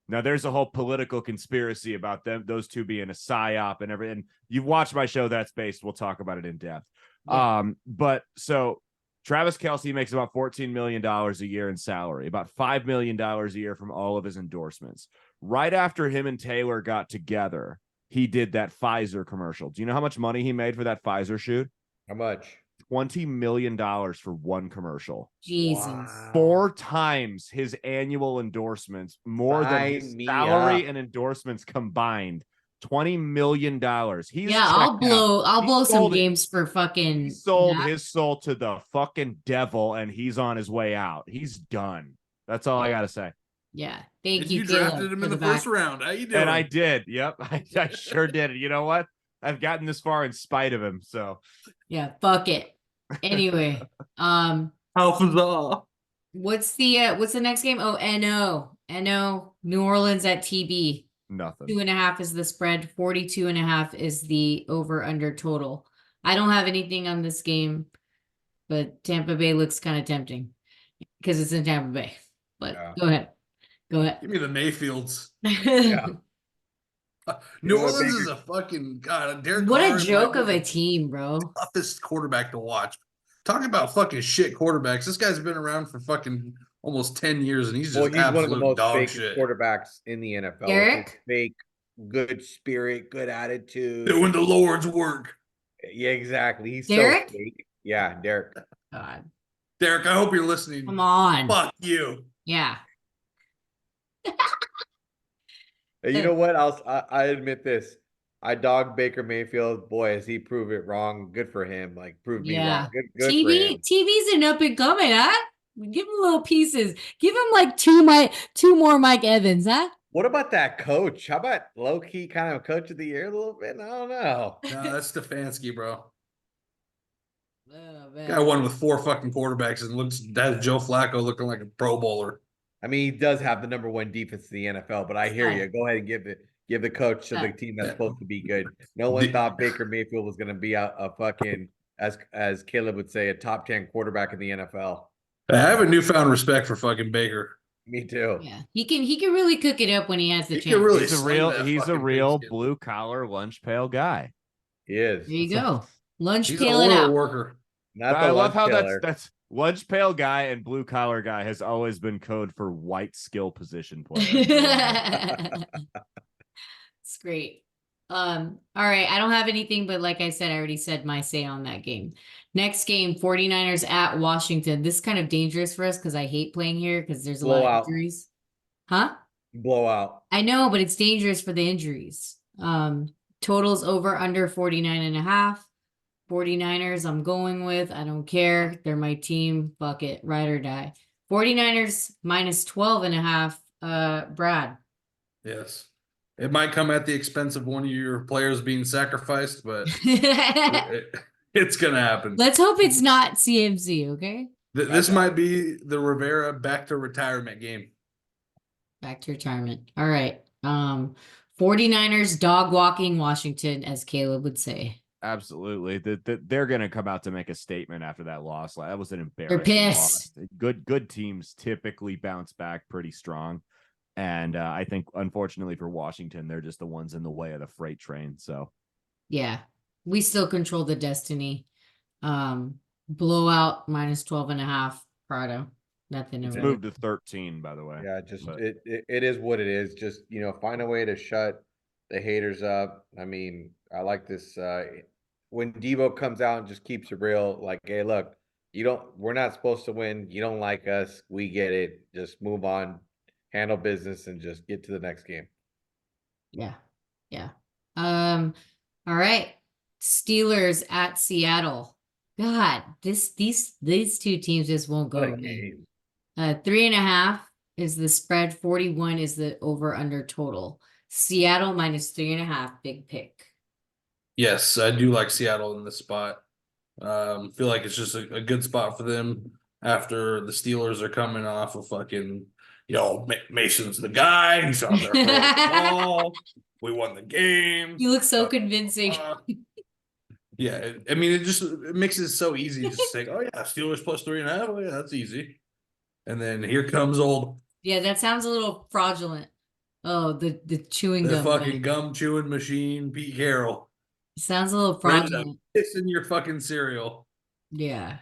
Now there's a whole political conspiracy about those two being a psyop and everything. You've watched my show That's Based. We'll talk about it in depth. Yeah. But so Travis Kelce makes about $14 million a year in salary, about $5 million a year from all of his endorsements. Right after him and Taylor got together, he did that Pfizer commercial. Do you know how much money he made for that Pfizer shoot? How much? $20 million for one commercial. Jesus. Wow. 4 times his annual endorsements, more than his salary and endorsements combined. $20 million. I'll blow some games for fucking. He sold his soul to the fucking devil, and he's on his way out. He's done. That's all I gotta say. Yeah, thank you. You drafted him in the first round. How you doing? And I did. Yep, I sure did. You know what? I've gotten this far in spite of him. So yeah, fuck it. Anyway, Alpha. what's the next game? Oh, NO, New Orleans at TB. Nothing. 2.5 is the spread. 42.5 is the over under total. I don't have anything on this game, but Tampa Bay looks kind of tempting because it's in Tampa Bay. But go ahead. Give me the Mayfields. Yeah. New Orleans is a fucking god. Derek What Carr a joke of a team, bro. Toughest quarterback to watch. Talking about fucking shit quarterbacks. This guy's been around for fucking almost 10 years, and he's just he's one of the most dog fake shit. quarterbacks in the NFL. Derek? Fake, good spirit, good attitude. Doing the Lord's work. Yeah, exactly. He's Derek? so fake. Yeah, Derek. God. Derek, I hope you're listening. Come on. Fuck you. Yeah. You know what? I admit this. I dog Baker Mayfield. Boy, has he proved it wrong. Good for him. Like, proved me wrong. Good for him. TV's an up and coming, huh? Give him little pieces. Give him like two more Mike Evans, huh? What about that coach? How about low-key kind of coach of the year a little bit? I don't know. No, that's Stefanski, bro. Oh, man. Guy won with 4 fucking quarterbacks and has Joe Flacco looking like a Pro Bowler. I mean, he does have the #1 defense in the NFL, but I hear you. Go ahead and give the coach to the team that's supposed to be good. No one thought Baker Mayfield was going to be a fucking, as Caleb would say, a top 10 quarterback in the NFL. I have a newfound respect for fucking Baker. Me too. Yeah, he can really cook it up when he has the chance. Really he's a real blue collar lunch pail guy. He is. There you go. Lunch He's pail an it oil out. worker. I love how that's lunch pail guy and blue collar guy has always been code for white skill position player. It's great. All right. I don't have anything, but like I said, I already said my say on that game. Next game, 49ers at Washington. This is kind of dangerous for us because I hate playing here because there's a lot of injuries. Huh? Blowout. I know, but it's dangerous for the injuries. Totals over under 49.5. 49ers, I'm going with. I don't care. They're my team. Fuck it. Ride or die. 49ers minus 12.5. Brad. Yes. It might come at the expense of one of your players being sacrificed, but it's going to happen. Let's hope it's not CMC, okay? This might be the Rivera back to retirement game. Back to retirement. All right. 49ers dog walking Washington, as Caleb would say. Absolutely. They're going to come out to make a statement after that loss. That was an embarrassing pissed. loss. Good teams typically bounce back pretty strong. And I think, unfortunately for Washington, they're just the ones in the way of the freight train. So, yeah, we still control the destiny. Blowout minus 12.5. Prado. Nothing. it's really. moved to 13, by the way. Yeah, just But it is what it is. Just find a way to shut the haters up. I mean, I like this. When Debo comes out and just keeps it real, like, hey, look, we're not supposed to win. You don't like us. We get it. Just move on, handle business, and just get to the next game. Yeah. All right. Steelers at Seattle. God, these two teams just won't go What a away. game. 3.5 is the spread. 41 is the over under total. Seattle minus 3.5. Big pick. Yes, I do like Seattle in this spot. Feel like it's just a good spot for them after the Steelers are coming off of fucking, Mason's the guy. He's out there throwing the ball. We won the game. You look so convincing. Yeah, I mean, it makes it so easy just to say, oh yeah, Steelers plus 3.5. Oh yeah, that's easy. And then here comes old. Yeah, that sounds a little fraudulent. Oh, the chewing The gum. fucking gum chewing machine, Pete Carroll. Sounds a little Brenda, fraudulent. piss in your fucking cereal. Yeah.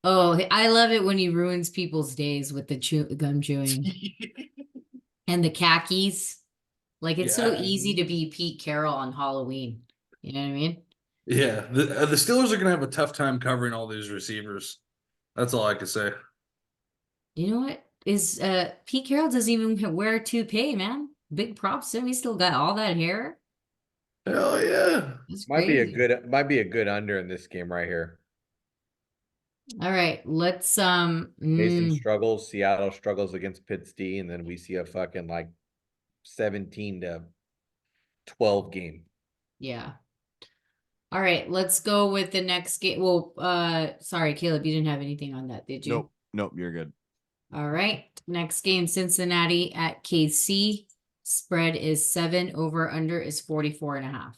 Oh, I love it when he ruins people's days with the gum chewing and the khakis. Like, it's so easy to be Pete Carroll on Halloween. You know what I mean? Yeah, the Steelers are gonna have a tough time covering all these receivers. That's all I can say. You know what? Is Pete Carroll doesn't even wear a toupee, man. Big props to him. He's still got all that hair. Hell yeah. That's Might be crazy. a good under in this game right here. All right, let's Mason struggles, Seattle struggles against Pitts D, and then we see a fucking like 17-12 game. yeah. All right, let's go with the next game. Well, sorry, Caleb, you didn't have anything on that, did you? Nope, you're good. All right, next game, Cincinnati at KC. Spread is 7, over under is 44.5.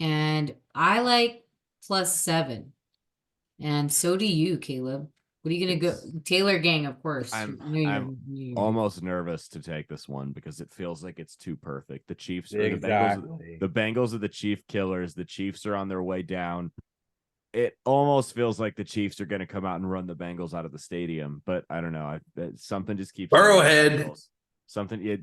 And I like +7. And so do you, Caleb. What are you gonna go? Taylor Gang, of course. I'm you're almost nervous to take this one because it feels like it's too perfect. The Chiefs are Exactly. the Bengals are the Chief killers. The Chiefs are on their way down. It almost feels like the Chiefs are going to come out and run the Bengals out of the stadium, but I don't know. Something just keeps Burrowhead.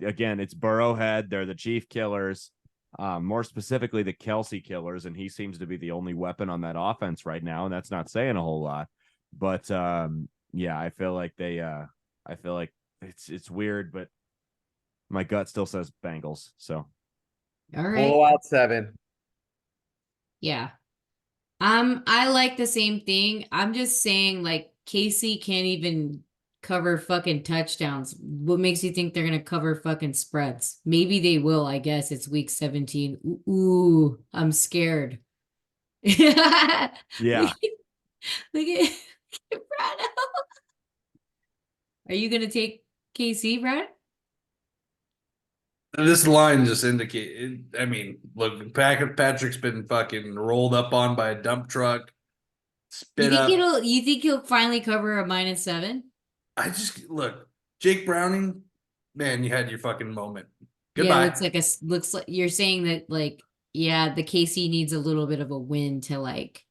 Again, it's Burrowhead. They're the Chief killers. More specifically, the Kelsey killers, and he seems to be the only weapon on that offense right now, and that's not saying a whole lot. But yeah, I feel like it's weird, but my gut still says Bengals. So, all right. Blowout 7. Yeah. I like the same thing. I'm just saying, like, KC can't even cover fucking touchdowns. What makes you think they're gonna cover fucking spreads? Maybe they will. I guess it's week 17. Ooh, I'm scared. yeah. Look at Brad. Are you gonna take KC, Brad? This line just indicated. I mean, look, Patrick's been fucking rolled up on by a dump truck. You think he'll finally cover a -7? I just look, Jake Browning, man, you had your fucking moment. Goodbye. Yeah, looks like you're saying that, like, yeah, the KC needs a little bit of a win to, like.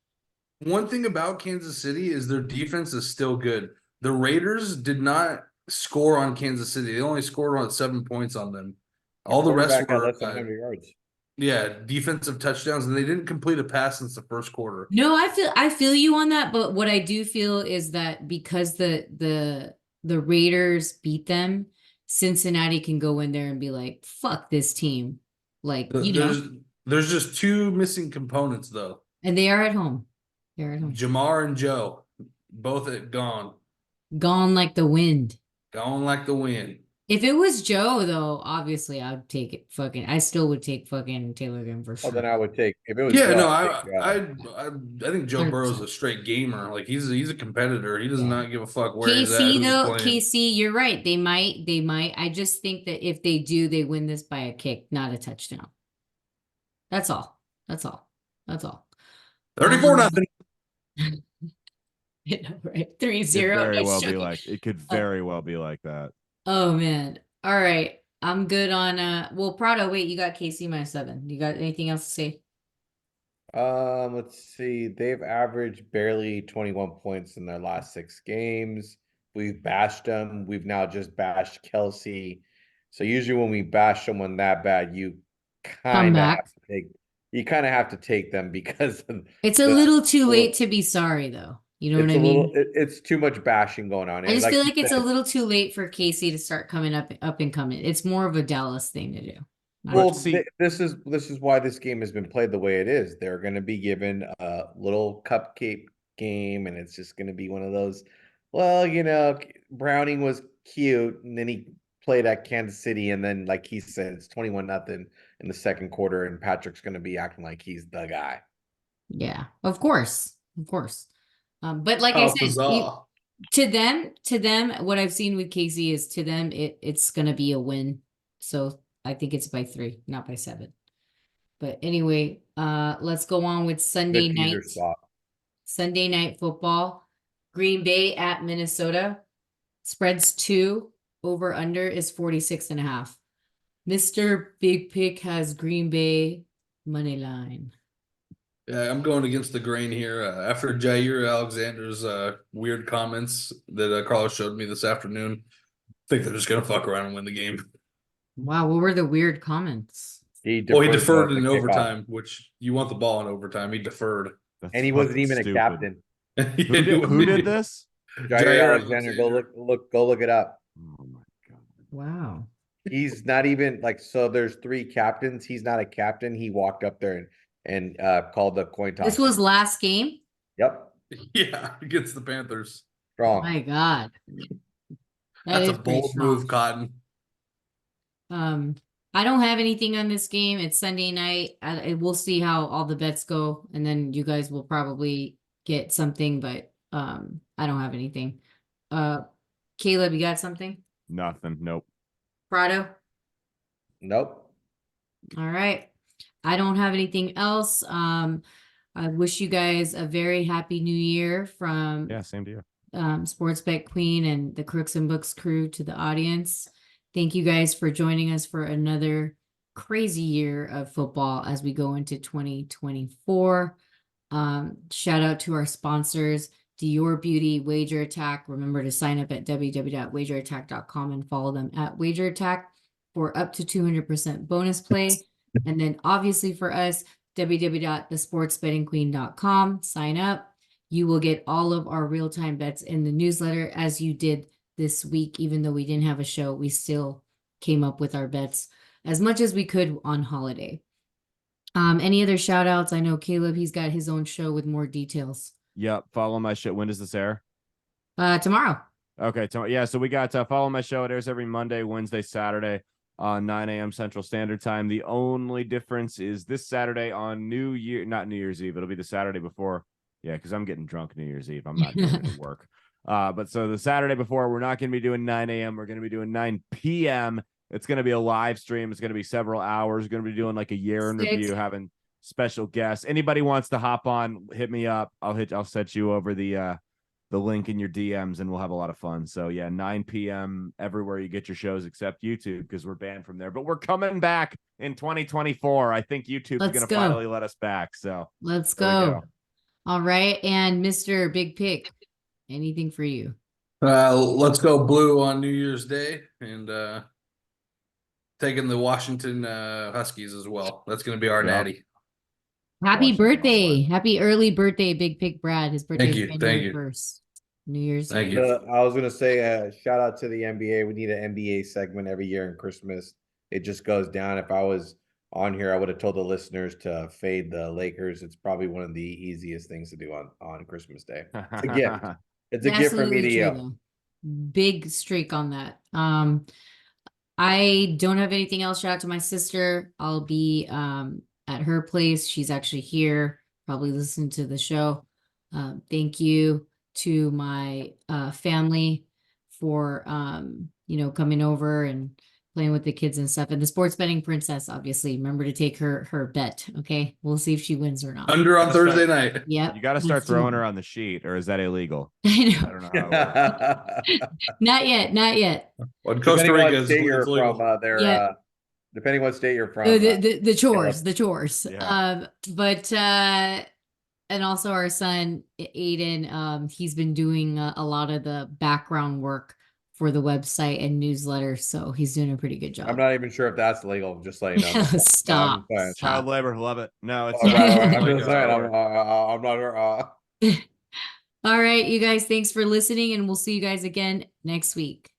One thing about Kansas City is their defense is still good. The Raiders did not score on Kansas City. They only scored on 7 points on them. All the rest were less than 100 yards. Yeah, defensive touchdowns, and they didn't complete a pass since the first quarter. No, I feel you on that, but what I do feel is that because the Raiders beat them, Cincinnati can go in there and be like, fuck this team. Like, There's just 2 missing components though. And they are at home. They're at home. Jamar and Joe, both gone. Gone like the wind. Gone like the wind. If it was Joe, though, obviously I'd take it. I still would take fucking Taylor again for Oh, sure. then I would take if it was. Yeah, Joe, no, I'd take, I think Joe Burrow's 100%. a straight gamer. Like he's a competitor. He does Yeah. not give a fuck where he's at, KC who's though, playing. KC, you're right. They might. I just think that if they do, they win this by a kick, not a touchdown. That's all. That's all. That's all. 34-0. Right. Could 3-0. very Nice well be joke. like it could very well be like that. Oh man. All right. I'm good on well, Prado, wait, you got KC -7. You got anything else to say? Let's see. They've averaged barely 21 points in their last 6 games. We've bashed them. We've now just bashed Kelsey. So usually when we bash someone that bad, you kind of have to take them because It's a little too late to be sorry, though. You know what I mean? It's too much bashing going on. I just like feel you like it's a said, little too late for Casey to start coming up and coming. It's more of a Dallas thing to do. Well, see- this is why this game has been played the way it is. They're going to be given a little cupcake game, and it's just going to be one of those. Well, Browning was cute, and then he played at Kansas City, and then, like he said, it's 21-0 in the second quarter, and Patrick's going to be acting like he's the guy. Yeah, of course. But like I How said, bizarre. to them, what I've seen with Casey is to them, it's gonna be a win. So I think it's by 3, not by 7. But anyway, let's go on with Sunday Good night. teaser spot. Sunday night football. Green Bay at Minnesota. Spreads 2. Over under is 46.5. Mr. Big Pick has Green Bay money line. Yeah, I'm going against the grain here. After Jair Alexander's weird comments that Carlos showed me this afternoon, I think they're just gonna fuck around and win the game. Wow, what were the weird comments? He deferred in the overtime, which you want the ball in overtime. He deferred. That's and he wasn't fucking even stupid. a captain. Who did this? Jair Alexander, go look it up. Oh my god! Wow. He's not even so there's 3 captains. He's not a captain. He walked up there and called the coin toss. This was last game? Yep. Yeah, against the Panthers. Strong. My God. That's a is pretty bold strong. move, Cotton. I don't have anything on this game. It's Sunday night. We'll see how all the bets go, and then you guys will probably get something, but I don't have anything. Caleb, you got something? Nothing. Nope. Prado? Nope. All right. I don't have anything else. I wish you guys a very happy new year from Same to you. Sports Bet Queen and the Crooks and Books crew to the audience. Thank you guys for joining us for another crazy year of football as we go into 2024. Shout out to our sponsors, Dior Beauty, Wager Attack. Remember to sign up at www.wagerattack.com and follow them at Wager Attack for up to 200% bonus play. And then obviously for us, www.thesportsbettingqueen.com. Sign up. You will get all of our real-time bets in the newsletter as you did this week. Even though we didn't have a show, we still came up with our bets as much as we could on holiday. Any other shout outs? I know Caleb, he's got his own show with more details. Yep. Follow my show. When does this air? Tomorrow. Okay. Yeah. So we got Follow My Show. It airs every Monday, Wednesday, Saturday, 9 a.m. Central Standard Time. The only difference is this Saturday on not New Year's Eve. It'll be the Saturday before. Yeah, because I'm getting drunk New Year's Eve. I'm not doing it at work. But so the Saturday before, we're not going to be doing 9 a.m. We're going to be doing 9 p.m. It's going to be a live stream. It's going to be several hours. We're going to be doing like a year in review, having special guests. Anybody wants to hop on, hit me up. I'll set you over the link in your DMs, and we'll have a lot of fun. So yeah, 9 p.m. everywhere you get your shows except YouTube because we're banned from there. But we're coming back in 2024. I think YouTube's going to finally let us back. So let's go. All right, and Mr. Big Pick, anything for you? Let's go blue on New Year's Day and taking the Washington Huskies as well. That's going to be our natty. Happy birthday. Happy early birthday, Big Pick Brad. His birthday is January 1st. New Year's Day. Thank you. I was going to say shout out to the NBA. We need an NBA segment every year in Christmas. It just goes down. If I was on here, I would have told the listeners to fade the Lakers. It's probably one of the easiest things to do on Christmas Day. It's a gift. It's a gift from me to you. Big streak on that. I don't have anything else. Shout out to my sister. I'll be at her place. She's actually here, probably listen to the show. Thank you to my family for coming over and playing with the kids and stuff. And the sports betting princess, obviously. Remember to take her bet. Okay. We'll see if she wins or not. Under on Thursday night. Yep. You got to start throwing her on the sheet, or is that illegal? I know. I don't know how it works. Not yet. Well, Costa Depending Rica what is state you're legal. from, Yeah. depending what state you're from. The chores. Yeah. But and also our son Aiden, he's been doing a lot of the background work for the website and newsletter, so he's doing a pretty good job. I'm not even sure if that's legal. Just let you know. Stop. Child labor, love it. No, it's I'm not. just saying. I'm not sure. All right, you guys, thanks for listening, and we'll see you guys again next week.